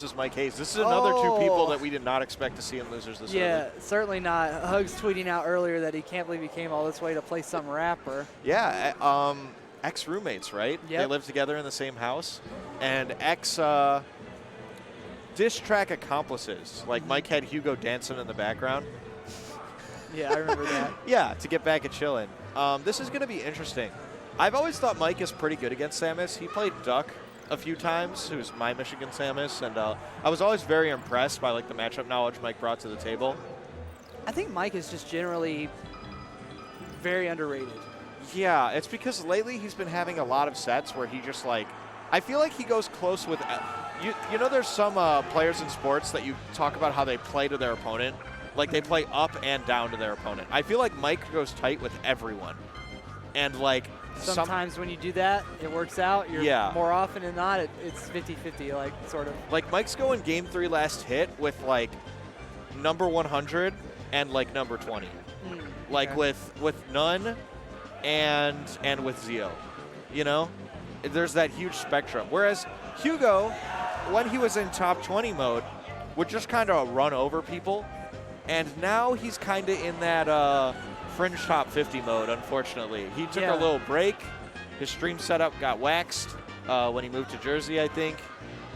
versus MikeHaze. This is another two people that we did not expect to see in losers this early. Yeah, certainly not. HugS tweeting out earlier that he can't believe he came all this way to play some rapper. Yeah, ex-roommates, right? Yep. They live together in the same house. And diss track accomplices. Like Mike had Hugo dancing in the background. Yeah, I remember that. Yeah, to get back at chillin'. This is going to be interesting. I've always thought Mike is pretty good against Samus. He played Duck a few times, who's my Michigan Samus, and I was always very impressed by like the matchup knowledge Mike brought to the table. I think Mike is just generally very underrated. Yeah, it's because lately he's been having a lot of sets where he just like, I feel like he goes close with, you know there's some players in sports that you talk about how they play to their opponent, like they play up and down to their opponent. I feel like Mike goes tight with everyone. And like, sometimes when you do that, it works out. Yeah. More often than not, it's 50-50, like sort of. Like Mike's going game 3 last hit with like number 100 and like number 20. Like okay. with none and with Zio. You know? There's that huge spectrum. Whereas Hugo, when he was in top 20 mode, would just kind of run over people. And now he's kind of in that fringe top 50 mode, unfortunately. He took a little break. His stream setup got waxed when he moved to Jersey, I think.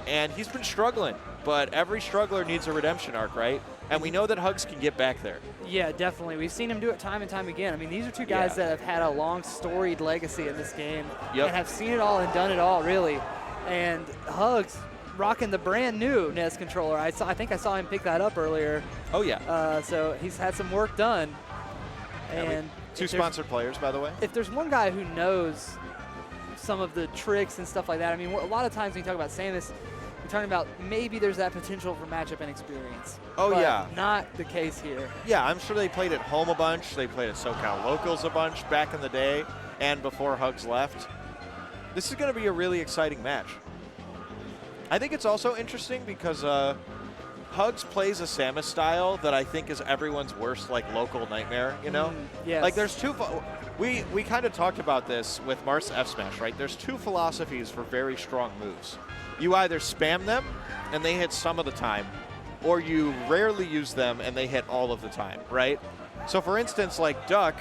And he's been struggling. But every struggler needs a redemption arc, right? And we know that HugS can get back there. Yeah, definitely. We've seen him do it time and time again. I mean, these are two guys that have had a long, storied legacy in this game and have seen it all and done it all, really. And HugS rocking the brand new NES controller. I think I saw him pick that up earlier. Oh, yeah. So he's had some work done. And two sponsored players, by the way. If there's one guy who knows some of the tricks and stuff like that, I mean, a lot of times when you talk about Samus, you're talking about maybe there's that potential for matchup inexperience. Oh, but yeah. Not the case here. Yeah, I'm sure they played at home a bunch. They played at SoCal Locals a bunch back in the day and before HugS left. This is going to be a really exciting match. I think it's also interesting because HugS plays a Samus style that I think is everyone's worst, like, local nightmare, you know? Yes. Like, there's two... We kind of talked about this with Marth's F-Smash, right? There's two philosophies for very strong moves. You either spam them, and they hit some of the time, or you rarely use them, and they hit all of the time, right? So, for instance, like Duck,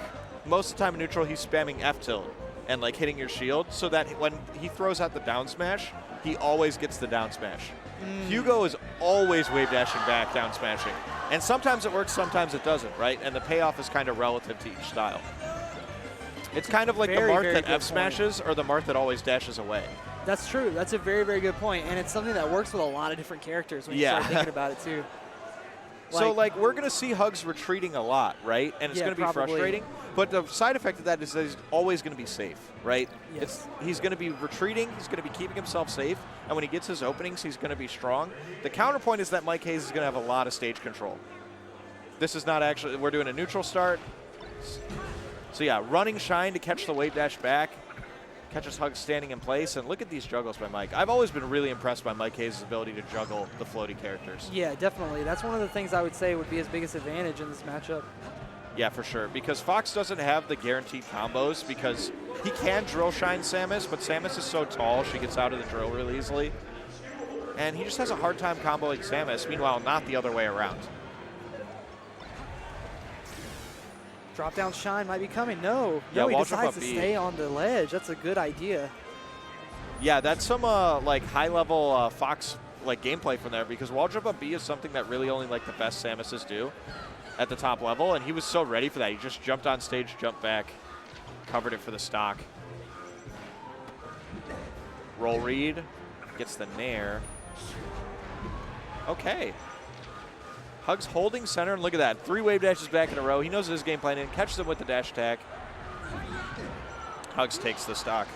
most of the time in neutral, he's spamming F-tilt and, like, hitting your shield, so that when he throws out the down smash, he always gets the down smash. Hugo is always wave dashing back, down smashing. And sometimes it works, sometimes it doesn't, right? And the payoff is kind of relative to each style. It's kind of like the Marth that F smashes or the Marth that always dashes away. That's true. That's a very, very good point. And it's something that works with a lot of different characters when you start thinking about it, too. So, like, we're going to see HugS retreating a lot, right? And it's going to be frustrating. But the side effect of that is that he's always going to be safe, right? Yes. He's going to be retreating. He's going to be keeping himself safe. And when he gets his openings, he's going to be strong. The counterpoint is that MikeHaze is going to have a lot of stage control. This is not actually – we're doing a neutral start. So, yeah, running Shine to catch the wave dash back. Catches HugS standing in place, and look at these juggles by Mike. I've always been really impressed by MikeHaze's ability to juggle the floaty characters. Yeah, definitely. That's one of the things I would say would be his biggest advantage in this matchup. Yeah, for sure, because Fox doesn't have the guaranteed combos because he can drill shine Samus, but Samus is so tall, she gets out of the drill really easily. And he just has a hard time comboing Samus, meanwhile, not the other way around. Drop down Shine might be coming. No, yeah, he decides to stay on the ledge. That's a good idea. Yeah, that's some like high-level Fox like gameplay from there because wall jump up B is something that really only like the best Samuses do at the top level, and he was so ready for that. He just jumped on stage, jumped back, covered it for the stock. Roll read, gets the nair. Okay. HugS holding center, and look at that. 3 wave dashes back in a row. He knows his game plan, and catches him with the dash attack. HugS takes the stock.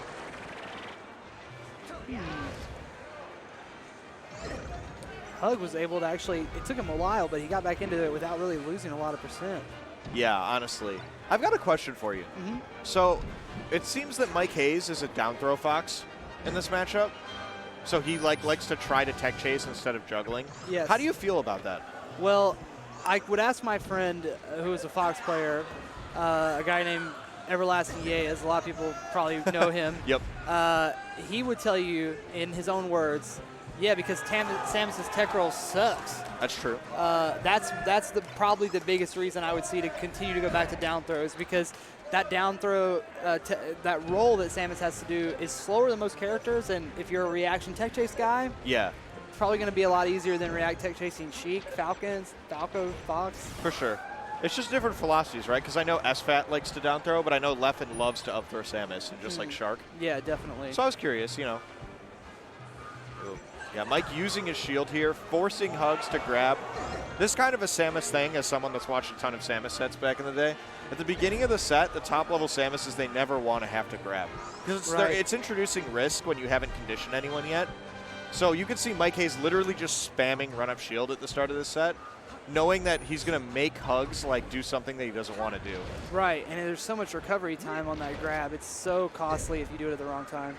HugS was able to actually, it took him a while, but he got back into it without really losing a lot of percent. Yeah, honestly. I've got a question for you. So, it seems that MikeHaze is a down throw Fox in this matchup. So he likes to try to tech chase instead of juggling. Yes. How do you feel about that? Well, I would ask my friend who is a Fox player, a guy named Everlasting Ye, as a lot of people probably know him. Yep. He would tell you in his own words Yeah, because Samus's tech roll sucks. That's true. That's probably the biggest reason I would see to continue to go back to down throws, because that down throw, that roll that Samus has to do is slower than most characters, and if you're a reaction tech chase guy, yeah, it's probably going to be a lot easier than react tech chasing Sheik, Falco, Fox. For sure. It's just different philosophies, right? Because I know SFAT likes to down throw, but I know Leffen loves to up throw Samus and just like Shark. Yeah, definitely. So I was curious, you know. Ooh. Yeah, Mike using his shield here, forcing HugS to grab. This kind of a Samus thing, as someone that's watched a ton of Samus sets back in the day. At the beginning of the set, the top level Samus is they never want to have to grab. Because it's introducing risk when you haven't conditioned anyone yet. So you can see MikeHaze literally just spamming run up shield at the start of this set, knowing that he's going to make HugS like do something that he doesn't want to do. Right, and there's so much recovery time on that grab. It's so costly if you do it at the wrong time.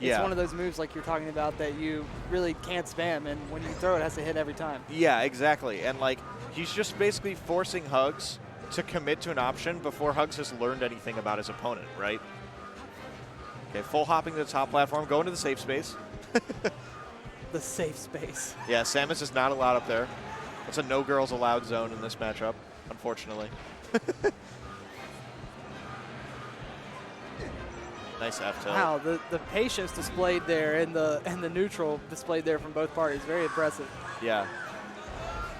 It's one of those moves like you're talking about that you really can't spam, and when you throw it has to hit every time. Yeah, exactly. And like he's just basically forcing HugS to commit to an option before HugS has learned anything about his opponent, right? Okay, full hopping to the top platform, going to the safe space. The safe space. Yeah, Samus is not allowed up there. It's a no girls allowed zone in this matchup, unfortunately. Nice F tilt. Wow, the patience displayed there and the neutral displayed there from both parties. Very impressive. Yeah.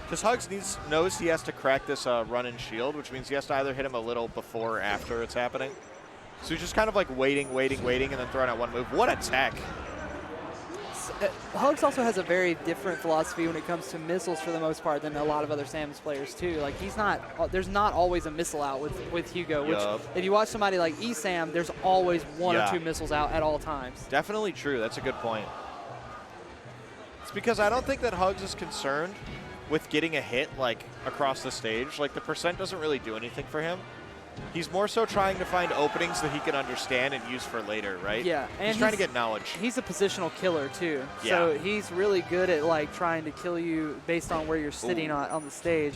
Because HugS knows he has to crack this run and shield, which means he has to either hit him a little before or after it's happening. So he's just kind of like waiting, and then throwing out one move. What a tech. HugS also has a very different philosophy when it comes to missiles for the most part than a lot of other Samus players too. Like there's not always a missile out with Hugo, which if you watch somebody like ESAM, there's always one or two missiles out at all times. Definitely true, that's a good point. It's because I don't think that HugS is concerned with getting a hit like across the stage. Like the percent doesn't really do anything for him. He's more so trying to find openings that he can understand and use for later, right? Yeah, and he's trying to get knowledge. He's a positional killer too, yeah. So he's really good at like trying to kill you based on where you're sitting on the stage.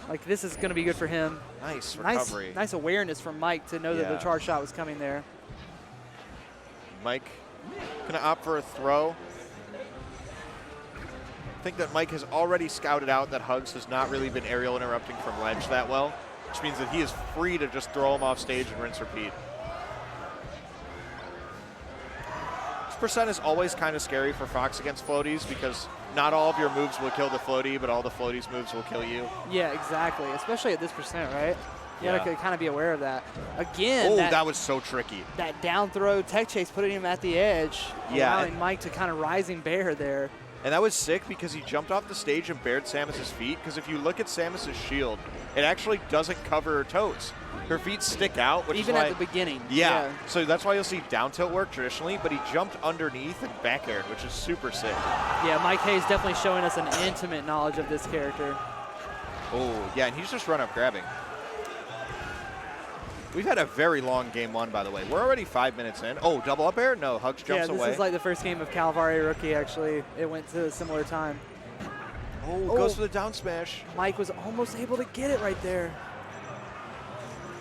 Like this is going to be good for him. Nice recovery. Nice awareness from Mike to know that the charge shot was coming there. Mike gonna opt for a throw. I think that Mike has already scouted out that HugS has not really been aerial interrupting from ledge that well, which means that he is free to just throw him off stage and rinse repeat. This percent is always kind of scary for Fox against floaties because not all of your moves will kill the floaty, but all the floaties moves will kill you. Yeah, exactly, especially at this percent, right? You gotta kind of be aware of that. Again, that was so tricky. That down throw tech chase putting him at the edge, allowing Mike to kind of rising bear there. And that was sick because he jumped off the stage and bared Samus's feet, because if you look at Samus's shield, it actually doesn't cover her toes. Her feet stick out, which even is why, at the beginning. Yeah, so that's why you'll see down tilt work traditionally, but he jumped underneath and back aired, which is super sick. Yeah, MikeHaze definitely showing us an intimate knowledge of this character. Oh, yeah, and he's just run up grabbing. We've had a very long game one, by the way. We're already 5 minutes in. Oh, double up air? No, HugS jumps away. Yeah, this is like the first game of Calvari Rookie, actually. It went to a similar time. Oh, goes for the down smash. Mike was almost able to get it right there.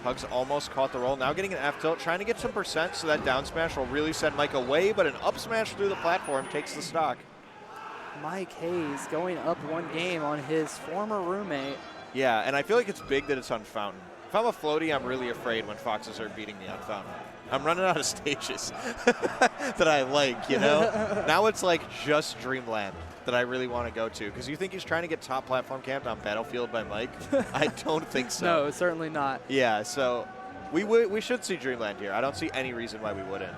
HugS almost caught the roll. Now getting an F tilt, trying to get some percent so that down smash will really send Mike away, but an up smash through the platform takes the stock. MikeHaze going up one game on his former roommate. Yeah, and I feel like it's big that it's on Fountain. If I'm a floaty, I'm really afraid when Foxes are beating me on Fountain. I'm running out of stages that I like, you know? Now it's like just Dreamland that I really want to go to. Because you think he's trying to get top platform camped on Battlefield by Mike? I don't think so. No, certainly not. Yeah, so we should see Dreamland here. I don't see any reason why we wouldn't.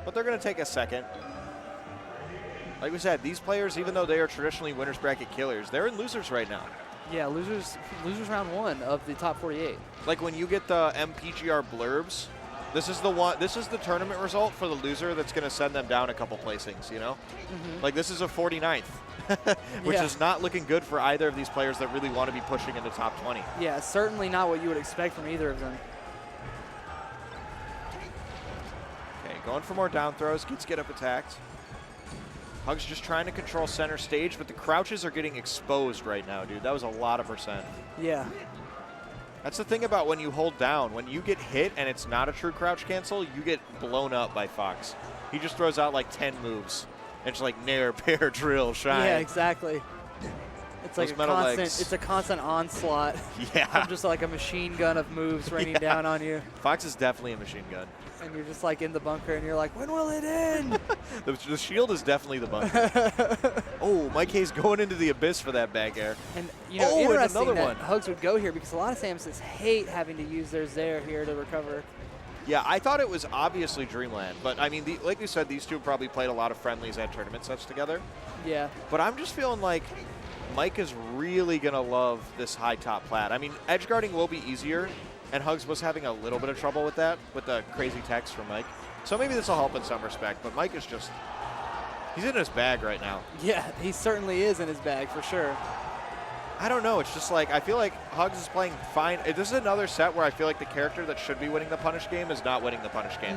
But they're going to take a second. Like we said, these players, even though they are traditionally winners bracket killers, they're in losers right now. Yeah, losers round one of the top 48. Like when you get the MPGR blurbs, this is the tournament result for the loser that's going to send them down a couple placings, you know? Like this is a 49th, which is not looking good for either of these players that really want to be pushing into top 20. Yeah, certainly not what you would expect from either of them. Okay, going for more down throws, gets get up attacked. HugS just trying to control center stage, but the crouches are getting exposed right now, dude. That was a lot of percent. Yeah. That's the thing about when you hold down. When you get hit and it's not a true crouch cancel, you get blown up by Fox. He just throws out like 10 moves. And it's like nair, pair, drill, shine. Yeah, exactly. It's like it's a constant onslaught. Yeah. From just like a machine gun of moves raining down on you. Fox is definitely a machine gun. And you're just like in the bunker and you're like, when will it end? The shield is definitely the bunker. Oh, MikeHaze going into the abyss for that back air. And you know, interesting another that one. HugS would go here because a lot of Samuses hate having to use their Zair here to recover. Yeah, I thought it was obviously Dreamland, but I mean, like you said, these two probably played a lot of friendlies and tournament sets together. Yeah. But I'm just feeling like Mike is really going to love this high top plat. I mean, edge guarding will be easier, and HugS was having a little bit of trouble with that, with the crazy text from Mike. So maybe this will help in some respect, but Mike is just, he's in his bag right now. Yeah, he certainly is in his bag for sure. I don't know. It's just like, I feel like HugS is playing fine. This is another set where I feel like the character that should be winning the punish game is not winning the punish game.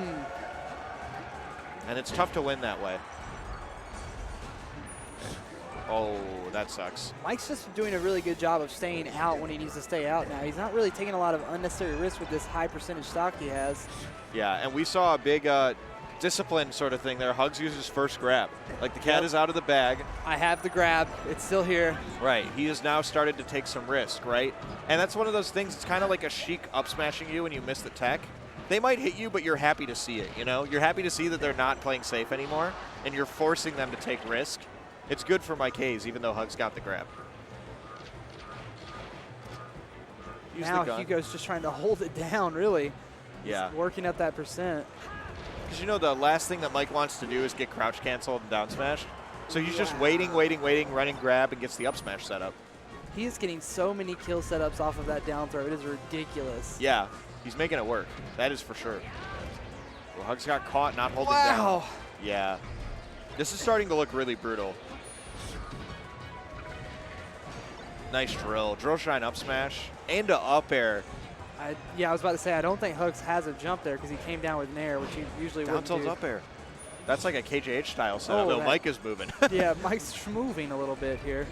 And it's tough to win that way. Oh, that sucks. Mike's just doing a really good job of staying out when he needs to stay out now. He's not really taking a lot of unnecessary risks with this high percentage stock he has. Yeah, and we saw a big discipline sort of thing there. HugS uses first grab. Like the cat is out of the bag. I have the grab. It's still here. Right. He has now started to take some risk, right? And that's one of those things, it's kind of like a Sheik up smashing you when you miss the tech. They might hit you, but you're happy to see it, you know? You're happy to see that they're not playing safe anymore, and you're forcing them to take risk. It's good for MikeHaze, even though HugS got the grab. Now HugS just trying to hold it down, really. Yeah. He's working up that percent. Because you know the last thing that Mike wants to do is get crouch canceled and down smash. So he's just waiting, running grab, and gets the up smash set up. He is getting so many kill setups off of that down throw. It is ridiculous. Yeah, he's making it work. That is for sure. Well, HugS got caught not holding down. Yeah. This is starting to look really brutal. Nice drill. Drill shine up smash and a up air. Yeah, I was about to say, I don't think HugS has a jump there because he came down with nair, which he usually wouldn't do. Down tilt up air. That's like a KJH style setup. No, Mike is moving. Yeah, Mike's moving a little bit here.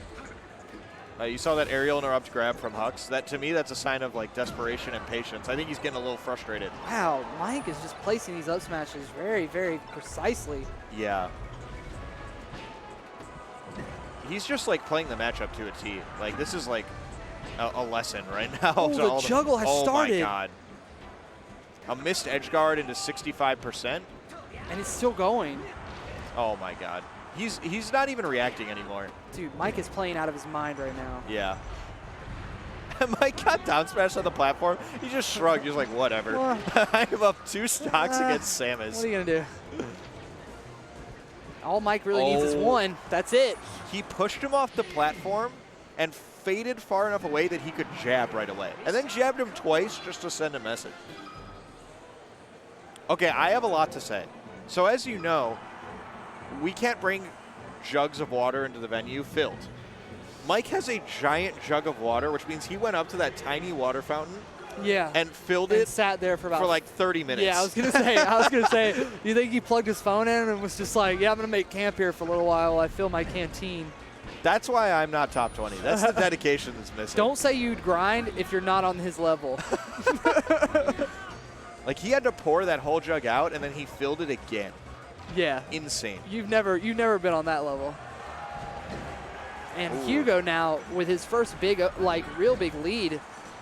You saw that aerial interrupt grab from HugS. That, to me, that's a sign of like desperation and patience. I think he's getting a little frustrated. Wow, Mike is just placing these up smashes very, very precisely. Yeah. He's just like playing the matchup to a T. Like this is like a lesson right now. Oh, the juggle has started. Oh my God. A missed edge guard into 65%. And it's still going. Oh my God. He's not even reacting anymore. Dude, Mike is playing out of his mind right now. Yeah. Mike got down smashed on the platform. He just shrugged. He was like, whatever. I'm up 2 stocks against Samus. What are you going to do? All Mike really needs is one. That's it. He pushed him off the platform and faded far enough away that he could jab right away. And then jabbed him twice just to send a message. Okay, I have a lot to say. So as you know, we can't bring jugs of water into the venue filled. Mike has a giant jug of water, which means he went up to that tiny water fountain. Yeah. And filled it. Sat there for like 30 minutes. Yeah, I was gonna say. You think he plugged his phone in and was just like, yeah, I'm gonna make camp here for a little while. I fill my canteen. That's why I'm not top 20. That's the dedication that's missing. Don't say you'd grind if you're not on his level. Like he had to pour that whole jug out and then he filled it again. Yeah. Insane. You've never been on that level. And HugO now with his first big, real big lead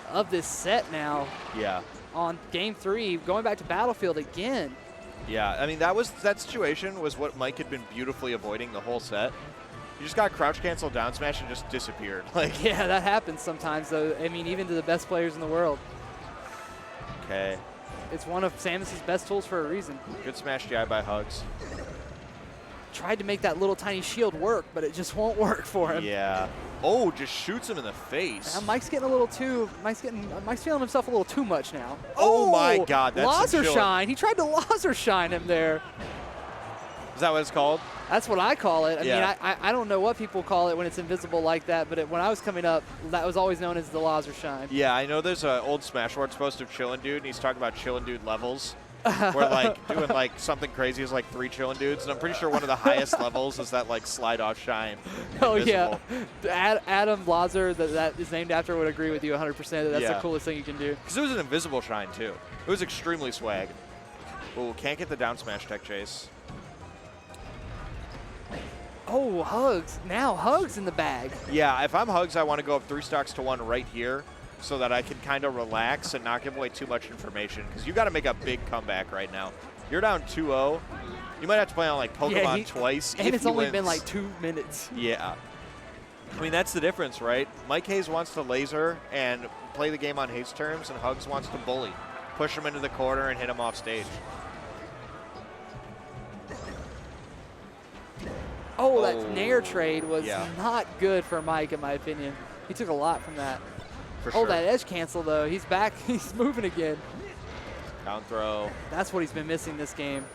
of this set now. Yeah. On game 3, going back to Battlefield again. Yeah, I mean that situation was what Mike had been beautifully avoiding the whole set. He just got crouch cancel down smash and just disappeared. Like yeah, that happens sometimes though. I mean, even to the best players in the world. Okay. It's one of Samus's best tools for a reason. Good smash GI by HugS. Tried to make that little tiny shield work, but it just won't work for him. Yeah. Oh, just shoots him in the face. Now Mike's getting a little too. Mike's feeling himself a little too much now. Oh my God, that's laser shine. He tried to laser shine him there. Is that what it's called? That's what I call it. I mean, I don't know what people call it when it's invisible like that, but when I was coming up, that was always known as the laser shine. Yeah, I know there's an old Smashboards post of Chillin' Dude, and he's talking about Chillin' Dude levels. Where like doing like something crazy is like 3 Chillin' Dudes, and I'm pretty sure one of the highest levels is that like slide off shine. Oh invisible. Yeah, Adam Lazer that is named after would agree with you 100%. That's the coolest thing you can do. Because it was an invisible shine too. It was extremely swag. Oh, can't get the down smash tech chase. Oh, HugS. Now HugS in the bag. Yeah, if I'm HugS, I want to go up 3 stocks to 1 right here so that I can kind of relax and not give away too much information, because you got to make a big comeback right now. You're down 2-0. You might have to play on like Pokemon twice. And it's only wins. been like 2 minutes. Yeah. I mean, that's the difference, right? MikeHaze wants to laser and play the game on his terms, and HugS wants to bully. Push him into the corner and hit him off stage. Oh, that Nair trade was not good for Mike, in my opinion. He took a lot from that. For sure. That edge cancel, though. He's back. He's moving again. Down throw. That's what he's been missing this game.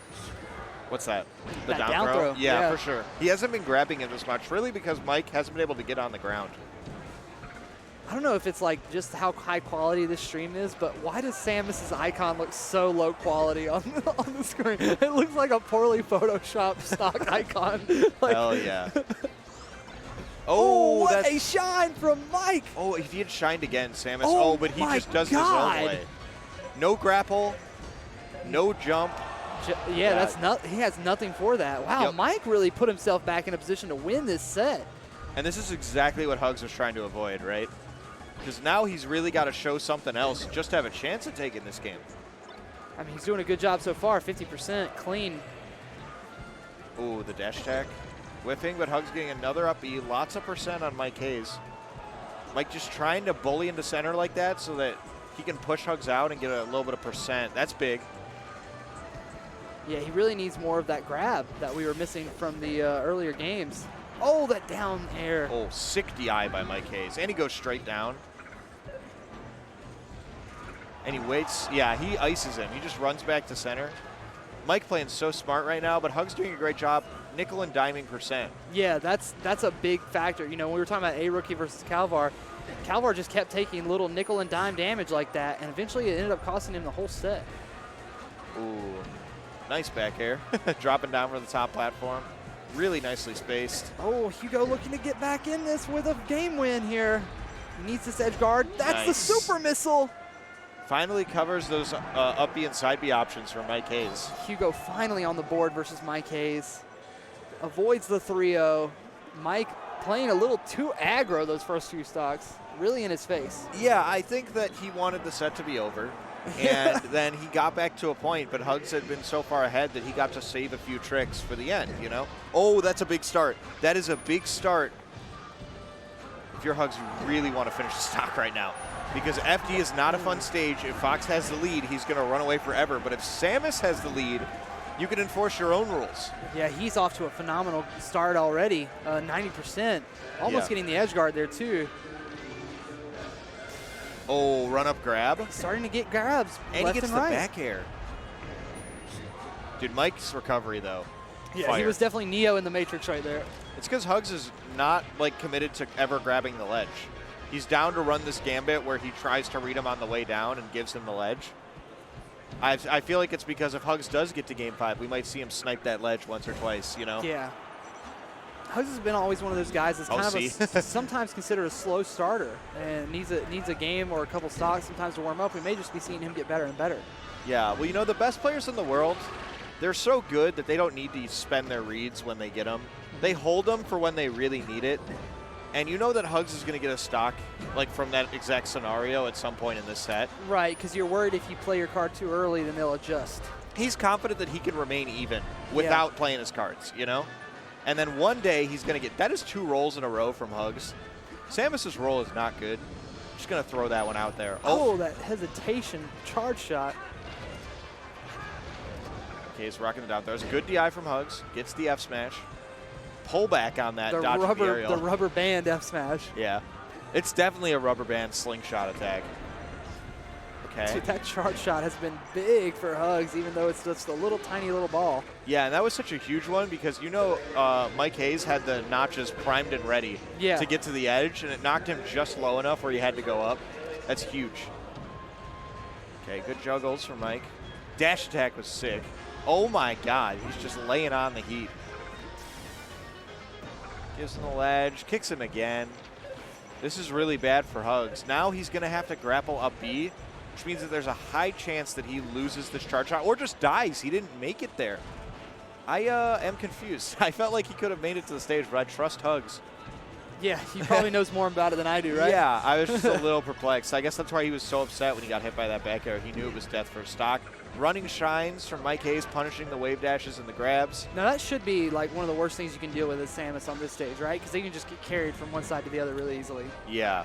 What's that? The that down throw? Yeah, for sure. He hasn't been grabbing him as much, really, because Mike hasn't been able to get on the ground. I don't know if it's like just how high quality this stream is, but why does Samus's icon look so low quality on the screen? It looks like a poorly photoshopped stock icon. Like, hell yeah. Oh, what a shine from Mike. Oh, if he had shined again, Samus. Oh, but he just does his own way. No grapple, no jump. Yeah, that's not. He has nothing for that. Wow, Mike really put himself back in a position to win this set. And this is exactly what HugS was trying to avoid, right? Because now he's really got to show something else just to have a chance at taking this game. I mean, he's doing a good job so far, 50% clean. Ooh, the dash attack. Whiffing, but HugS getting another up B. Lots of percent on MikeHaze. Mike just trying to bully into center like that so that he can push HugS out and get a little bit of percent. That's big. Yeah, he really needs more of that grab that we were missing from the earlier games. Oh, that down air. Oh, sick DI by MikeHaze. And he goes straight down. And he waits. Yeah, he ices him. He just runs back to center. Mike playing so smart right now, but HugS doing a great job nickel and diming percent. Yeah, that's a big factor. You know, when we were talking about A-Rookie versus Calvar just kept taking little nickel and dime damage like that, and eventually it ended up costing him the whole set. Ooh, nice back air. Dropping down from the top platform. Really nicely spaced. Oh, Hugo looking to get back in this with a game win here. He needs this edge guard. That's the super missile. Finally covers those up B and side B options for MikeHaze. Hugo finally on the board versus MikeHaze. Avoids the 3-0. Mike playing a little too aggro those first few stocks. Really in his face. Yeah, I think that he wanted the set to be over. And then he got back to a point, but HugS had been so far ahead that he got to save a few tricks for the end, you know? Oh, that's a big start. That is a big start. If you're HugS, you really want to finish the stock right now. Because FD is not a fun stage. If Fox has the lead, he's going to run away forever. But if Samus has the lead, you can enforce your own rules. Yeah, he's off to a phenomenal start already. 90%. Almost getting the edge guard there, too. Oh, run-up grab. Starting to get grabs and left he gets and right. the back air. Dude, Mike's recovery, though. Yeah, fire. He was definitely Neo in the Matrix right there. It's because HugS is not, like, committed to ever grabbing the ledge. He's down to run this gambit where he tries to read him on the way down and gives him the ledge. I feel like it's because if HugS does get to Game 5, we might see him snipe that ledge once or twice, you know? Yeah. HugS has been always one of those guys that's kind of sometimes considered a slow starter and needs a game or a couple stocks sometimes to warm up. We may just be seeing him get better and better. Yeah, well, you know, the best players in the world, they're so good that they don't need to spend their reads when they get them. They hold them for when they really need it. And you know that HugS is going to get a stock like from that exact scenario at some point in this set. Right, because you're worried if you play your card too early, then they'll adjust. He's confident that he can remain even without playing his cards, you know? And then one day he's going to get – that is 2 rolls in a row from HugS. Samus's roll is not good. Just going to throw that one out there. Oh, that hesitation charge shot. Okay, he's rocking the down throws. Good DI from HugS. Gets the F smash. Pull back on that dodge from the aerial. The rubber band F smash. Yeah. It's definitely a rubber band slingshot attack. Okay. Dude, that charge shot has been big for HugS, even though it's just a little tiny little ball. Yeah, and that was such a huge one because, you know, MikeHaze had the notches primed and ready to get to the edge, and it knocked him just low enough where he had to go up. That's huge. Okay, good juggles from Mike. Dash attack was sick. Oh, my God. He's just laying on the heat. Gives him the ledge, kicks him again. This is really bad for HugS. Now he's going to have to grapple up B, which means that there's a high chance that he loses this charge shot or just dies. He didn't make it there. I am confused. I felt like he could have made it to the stage, but I trust HugS. Yeah, he probably knows more about it than I do, right? Yeah, I was just a little perplexed. I guess that's why he was so upset when he got hit by that back air. He knew it was death for stock. Running shines from MikeHaze, punishing the wave dashes and the grabs. Now that should be like one of the worst things you can deal with as Samus on this stage, right? Because they can just get carried from one side to the other really easily. Yeah.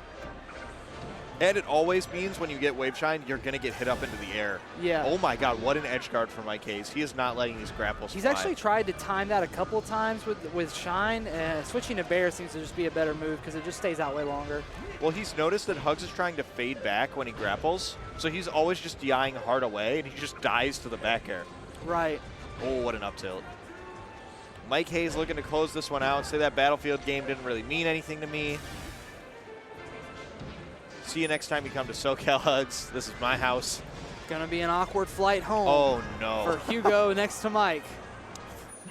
And it always means when you get wave shine, you're going to get hit up into the air. Yeah. Oh my God, what an edge guard for MikeHaze. He is not letting these grapples He's fly. actually tried to time that a couple of times with shine, and switching to bear seems to just be a better move because it just stays out way longer. Well, he's noticed that HugS is trying to fade back when he grapples, so he's always just DIing hard away, and he just dies to the back air. Right. Oh, what an up tilt. MikeHaze looking to close this one out, say that Battlefield game didn't really mean anything to me. See you next time you come to SoCal HugS. This is my house. Gonna be an awkward flight home. Oh, no. For Hugo next to Mike.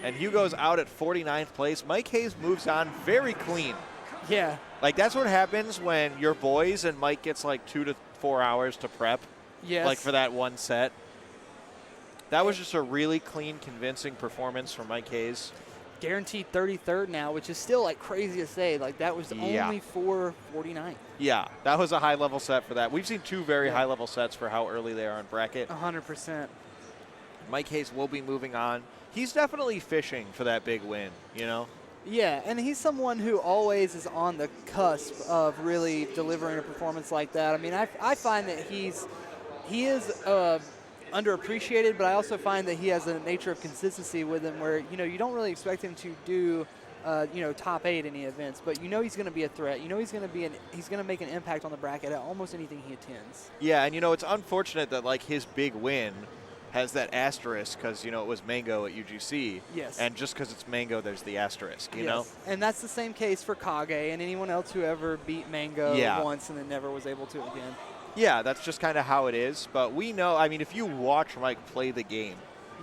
And Hugo's out at 49th place. MikeHaze moves on very clean. Yeah. Like, that's what happens when you're boys and Mike gets like 2 to 4 hours to prep. Yes. Like, for that one set. That was just a really clean, convincing performance from MikeHaze. Guaranteed 33rd now, which is still like crazy to say. Like that was only for 49. Yeah, that was a high-level set for that. We've seen two very high-level sets for how early they are in bracket. 100%. MikeHaze will be moving on. He's definitely fishing for that big win, you know? Yeah, and he's someone who always is on the cusp of really delivering a performance like that. I mean, I find that he is underappreciated, but I also find that he has a nature of consistency with him where, you know, you don't really expect him to do, you know, top 8 in any events, but you know he's going to be a threat. You know he's going to make an impact on the bracket at almost anything he attends. Yeah, and you know, it's unfortunate that like his big win has that asterisk because, you know, it was Mango at UGC. Yes. And just because it's Mango, there's the asterisk, you know? And that's the same case for Kage and anyone else who ever beat Mango once and then never was able to again. Yeah, that's just kind of how it is. But we know, I mean, if you watch Mike play the game,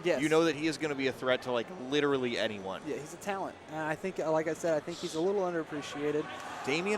you know that he is going to be a threat to, like, literally anyone. Yeah, he's a talent. And I think, like I said, I think he's a little underappreciated. Damian